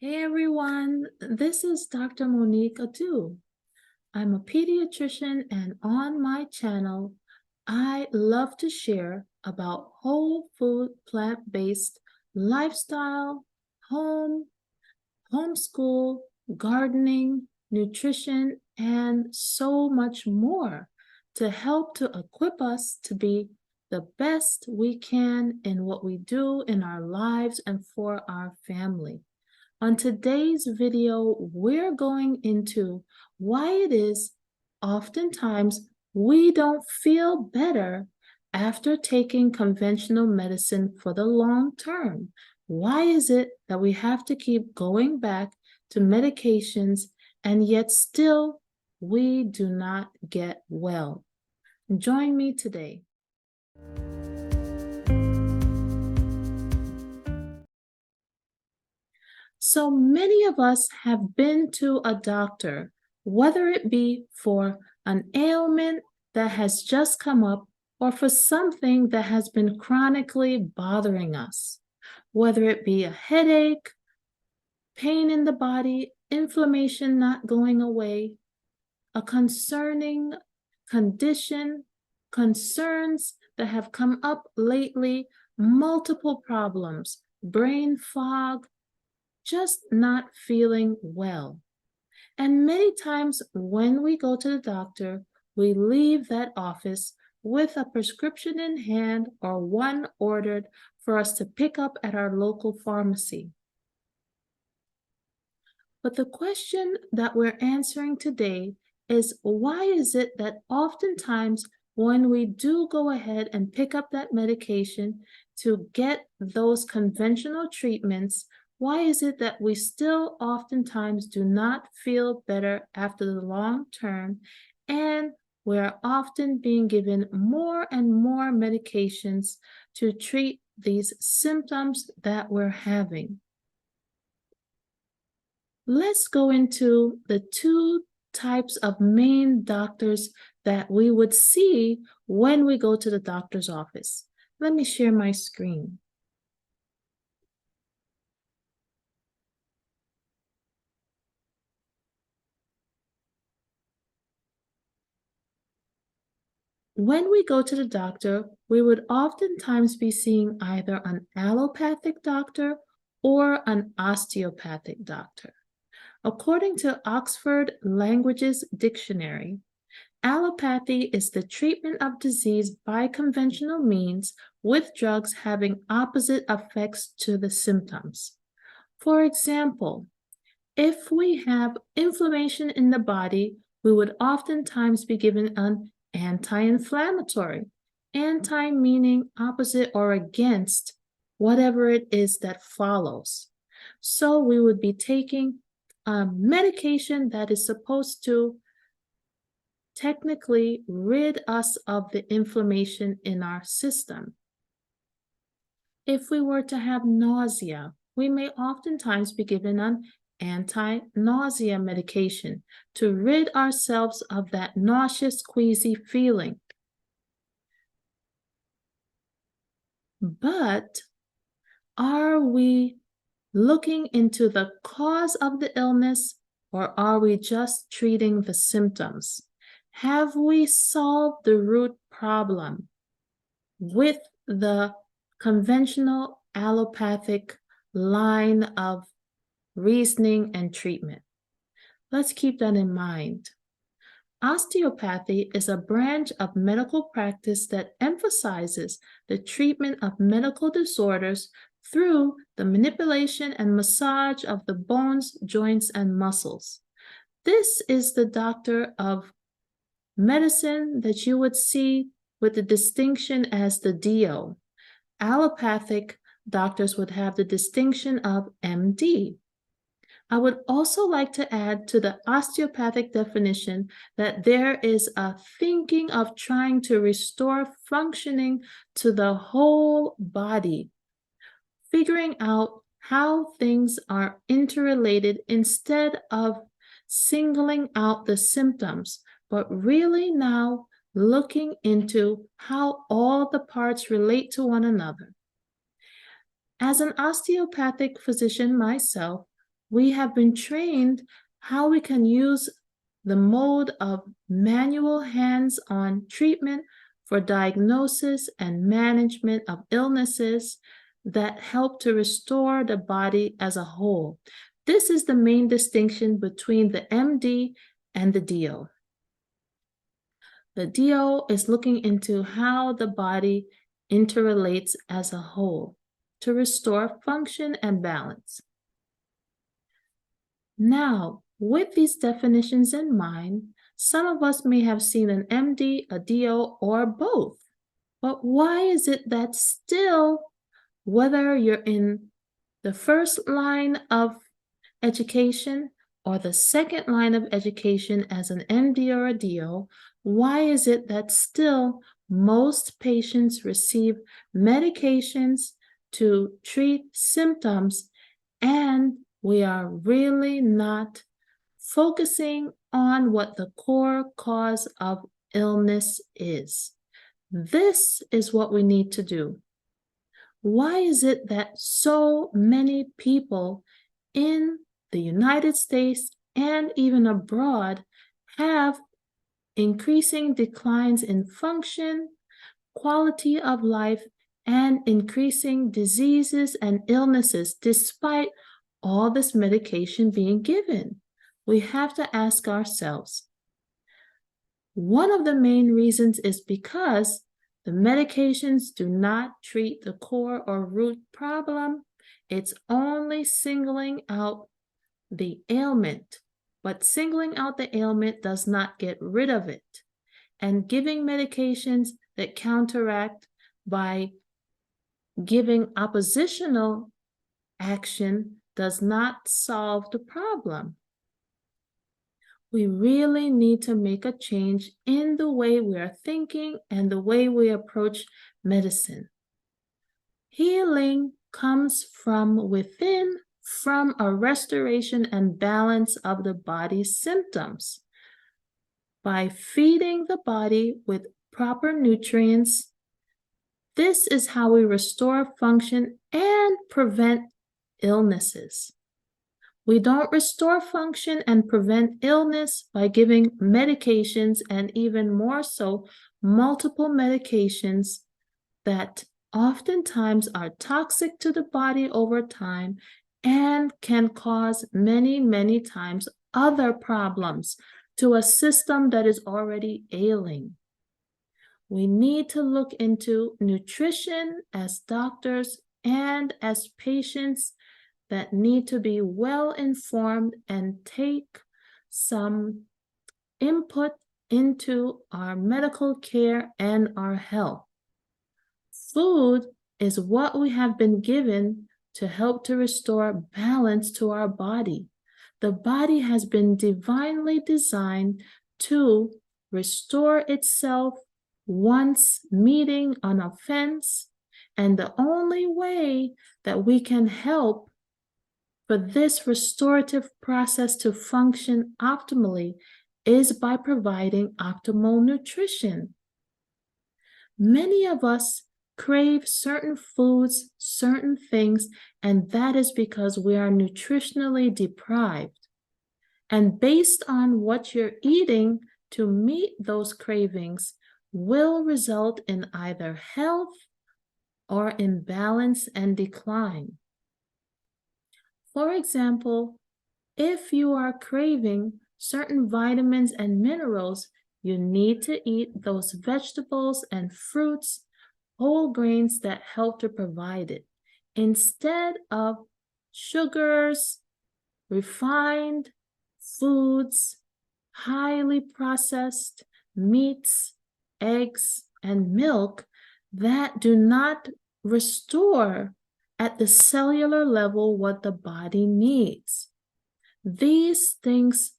Hey everyone, this is Dr. Monique Adu. I'm a pediatrician, and on my channel, I love to share about whole food, plant-based lifestyle, homeschool, gardening, nutrition, and so much more to help to equip us to be the best we can in what we do in our lives and for our family. On today's video, we're going into why it is oftentimes we don't feel better after taking conventional medicine for the long term. Why is it that we have to keep going back to medications and yet still we do not get well? Join me today. So many of us have been to a doctor, whether it be for an ailment that has just come up or for something that has been chronically bothering us, whether it be a headache, pain in the body, inflammation not going away, a concerning condition, concerns that have come up lately, multiple problems, brain fog, just not feeling well. And many times when we go to the doctor, we leave that office with a prescription in hand or one ordered for us to pick up at our local pharmacy. But the question that we're answering today is, why is it that oftentimes when we do go ahead and pick up that medication to get those conventional treatments, why is it that we still oftentimes do not feel better after the long term, and we're often being given more and more medications to treat these symptoms that we're having? Let's go into the two types of main doctors that we would see when we go to the doctor's office. Let me share my screen. When we go to the doctor, we would oftentimes be seeing either an allopathic doctor or an osteopathic doctor. According to Oxford Languages Dictionary, allopathy is the treatment of disease by conventional means with drugs having opposite effects to the symptoms. For example, if we have inflammation in the body, we would oftentimes be given an anti-inflammatory. Anti meaning opposite or against whatever it is that follows. So we would be taking a medication that is supposed to technically rid us of the inflammation in our system. If we were to have nausea, we may oftentimes be given an anti-nausea medication to rid ourselves of that nauseous, queasy feeling. But are we looking into the cause of the illness, or are we just treating the symptoms? Have we solved the root problem with the conventional allopathic line of reasoning and treatment? Let's keep that in mind. Osteopathy is a branch of medical practice that emphasizes the treatment of medical disorders through the manipulation and massage of the bones, joints, and muscles. This is the doctor of medicine that you would see with the distinction as the DO. Allopathic doctors would have the distinction of MD. I would also like to add to the osteopathic definition that there is a thinking of trying to restore functioning to the whole body, figuring out how things are interrelated instead of singling out the symptoms, but really now looking into how all the parts relate to one another. As an osteopathic physician myself, We have been trained how we can use the mode of manual hands-on treatment for diagnosis and management of illnesses that help to restore the body as a whole. This is the main distinction between the MD and the DO. The DO is looking into how the body interrelates as a whole to restore function and balance. Now, with these definitions in mind, some of us may have seen an MD, a DO, or both. But why is it that still, whether you're in the first line of education or the second line of education as an MD or a DO, why is it that still most patients receive medications to treat symptoms and we are really not focusing on what the core cause of illness is? This is what we need to do. Why is it that so many people in the United States and even abroad have increasing declines in function, quality of life, and increasing diseases and illnesses despite all this medication being given? We have to ask ourselves. One of the main reasons is because the medications do not treat the core or root problem. It's only singling out the ailment, but singling out the ailment does not get rid of it. And giving medications that counteract by giving oppositional action does not solve the problem. We really need to make a change in the way we are thinking and the way we approach medicine. Healing comes from within, from a restoration and balance of the body's symptoms. By feeding the body with proper nutrients, this is how we restore function and prevent illnesses. We don't restore function and prevent illness by giving medications, and even more so, multiple medications that oftentimes are toxic to the body over time and can cause many, many times other problems to a system that is already ailing. We need to look into nutrition as doctors and as patients that need to be well informed and take some input into our medical care and our health. Food is what we have been given to help to restore balance to our body. The body has been divinely designed to restore itself once meeting an offense, and the only way that we can help for this restorative process to function optimally is by providing optimal nutrition. Many of us crave certain foods, certain things, and that is because we are nutritionally deprived. And based on what you're eating to meet those cravings will result in either health or imbalance and decline. For example, if you are craving certain vitamins and minerals, you need to eat those vegetables and fruits, whole grains that help to provide it, instead of sugars, refined foods, highly processed meats, eggs, and milk that do not restore at the cellular level what the body needs. These things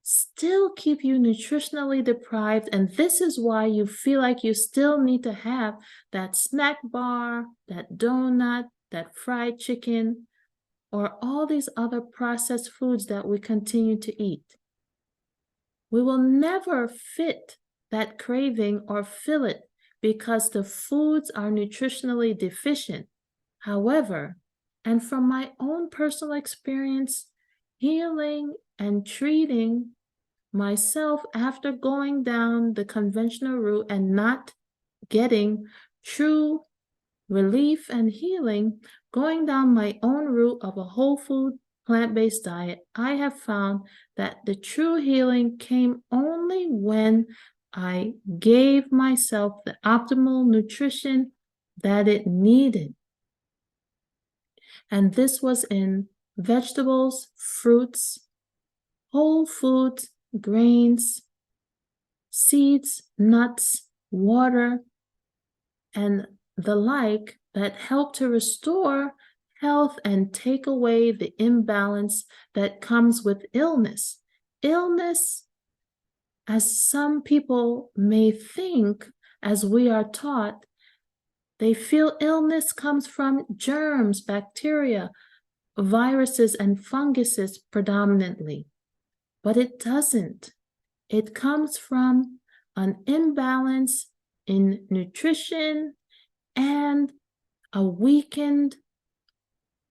still keep you nutritionally deprived, and this is why you feel like you still need to have that snack bar, that donut, that fried chicken, or all these other processed foods that we continue to eat. We will never fit that craving or fill it because the foods are nutritionally deficient. However, and from my own personal experience, healing and treating myself after going down the conventional route and not getting true relief and healing, going down my own route of a whole food plant-based diet, I have found that the true healing came only when I gave myself the optimal nutrition that it needed. And this was in vegetables, fruits, whole foods, grains, seeds, nuts, water, and the like that help to restore health and take away the imbalance that comes with illness. Illness, as some people may think, as we are taught, they feel illness comes from germs, bacteria, viruses, and funguses predominantly. But it doesn't. It comes from an imbalance in nutrition and a weakened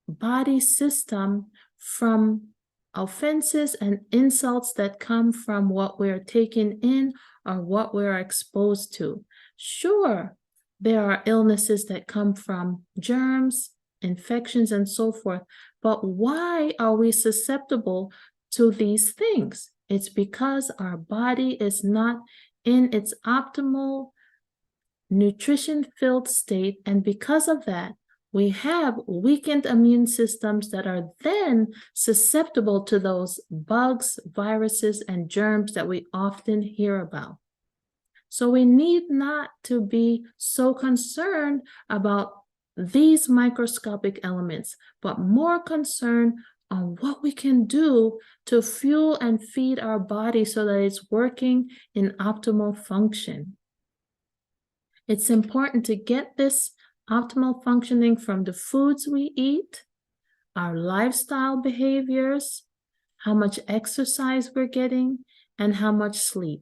body system from offenses and insults that come from what we're taking in or what we're exposed to. Sure, there are illnesses that come from germs, infections, and so forth, but why are we susceptible to these things? It's because our body is not in its optimal nutrition-filled state, and because of that, we have weakened immune systems that are then susceptible to those bugs, viruses, and germs that we often hear about. So we need not to be so concerned about these microscopic elements, but more concerned on what we can do to fuel and feed our body so that it's working in optimal function. It's important to get this optimal functioning from the foods we eat, our lifestyle behaviors, how much exercise we're getting, and how much sleep.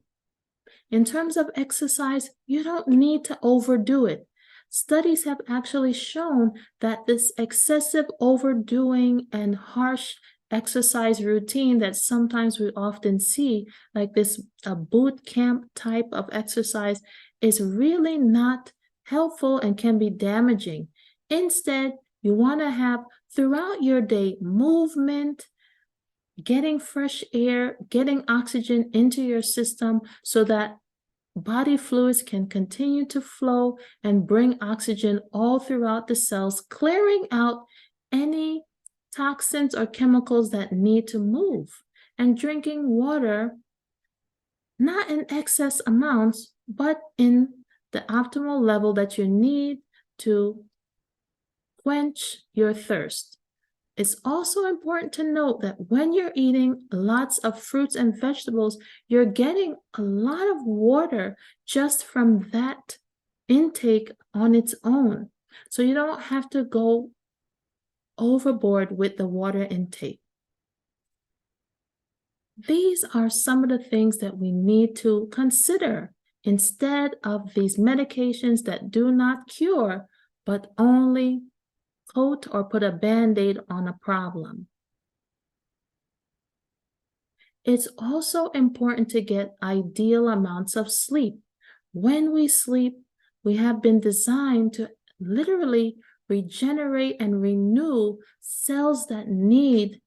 In terms of exercise, you don't need to overdo it. Studies have actually shown that this excessive overdoing and harsh exercise routine that sometimes we often see, like this boot camp type of exercise, is really not helpful and can be damaging. Instead, you want to have throughout your day movement, getting fresh air, getting oxygen into your system so that body fluids can continue to flow and bring oxygen all throughout the cells, clearing out any toxins or chemicals that need to move, and drinking water, not in excess amounts, but in the optimal level that you need to quench your thirst. It's also important to note that when you're eating lots of fruits and vegetables, you're getting a lot of water just from that intake on its own. So you don't have to go overboard with the water intake. These are some of the things that we need to consider instead of these medications that do not cure, but only coat or put a Band-Aid on a problem. It's also important to get ideal amounts of sleep. When we sleep, we have been designed to literally regenerate and renew cells that need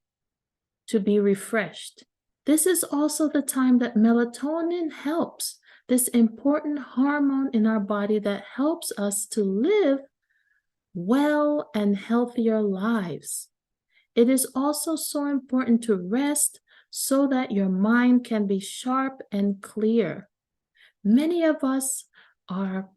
to be refreshed. This is also the time that melatonin helps, this important hormone in our body that helps us to live well and healthier lives. It is also so important to rest so that your mind can be sharp and clear. Many of us are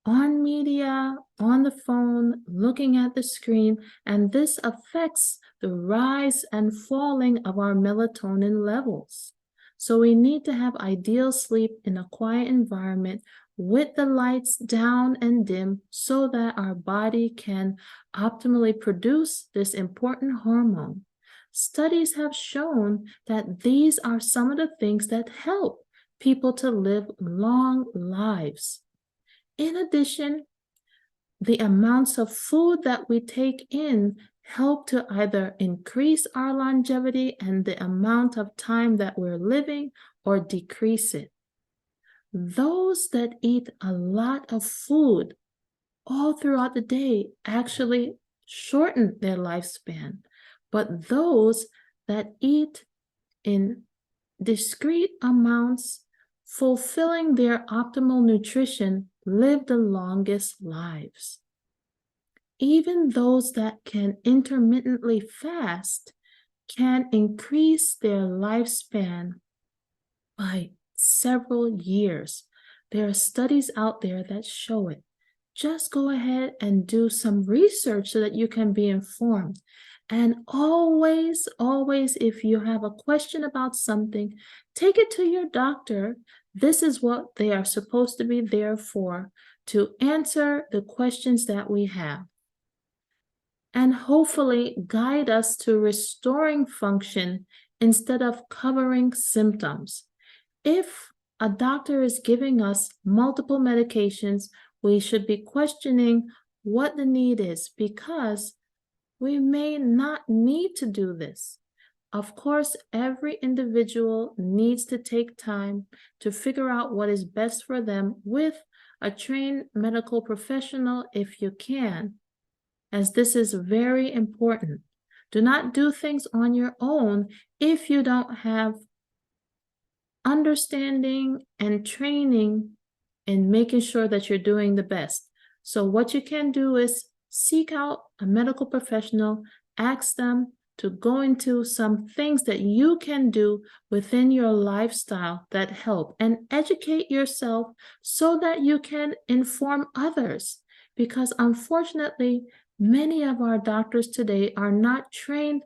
on media, on the phone, looking at the screen, and this affects the rise and falling of our melatonin levels. So we need to have ideal sleep in a quiet environment with the lights down and dim so that our body can optimally produce this important hormone. Studies have shown that these are some of the things that help people to live long lives. In addition, the amounts of food that we take in help to either increase our longevity and the amount of time that we're living or decrease it. Those that eat a lot of food all throughout the day actually shorten their lifespan, but those that eat in discrete amounts, fulfilling their optimal nutrition, live the longest lives. Even those that can intermittently fast can increase their lifespan by several years. There are studies out there that show it. Just go ahead and do some research so that you can be informed. And always, always, if you have a question about something, take it to your doctor. This is what they are supposed to be there for, to answer the questions that we have. And hopefully guide us to restoring function instead of covering symptoms. If a doctor is giving us multiple medications, we should be questioning what the need is, because we may not need to do this. Of course, every individual needs to take time to figure out what is best for them with a trained medical professional if you can, as this is very important. Do not do things on your own if you don't have understanding and training in making sure that you're doing the best. So what you can do is seek out a medical professional, ask them to go into some things that you can do within your lifestyle that help, and educate yourself so that you can inform others. Because unfortunately, many of our doctors today are not trained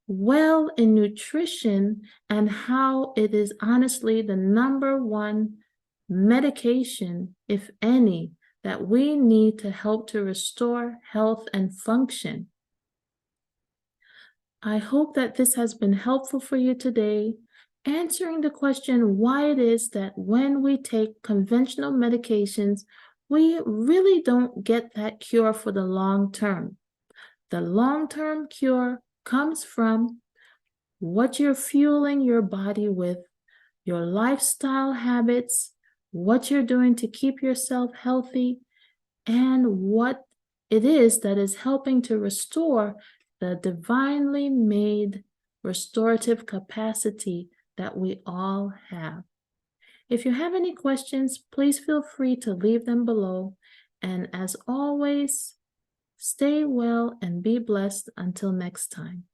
well in nutrition and how it is honestly the number one medication, if any, that we need to help to restore health and function. I hope that this has been helpful for you today, answering the question why it is that when we take conventional medications, we really don't get that cure for the long term. The long-term cure comes from what you're fueling your body with, your lifestyle habits, what you're doing to keep yourself healthy, and what it is that is helping to restore the divinely made restorative capacity that we all have. If you have any questions, please feel free to leave them below. And as always, stay well and be blessed until next time.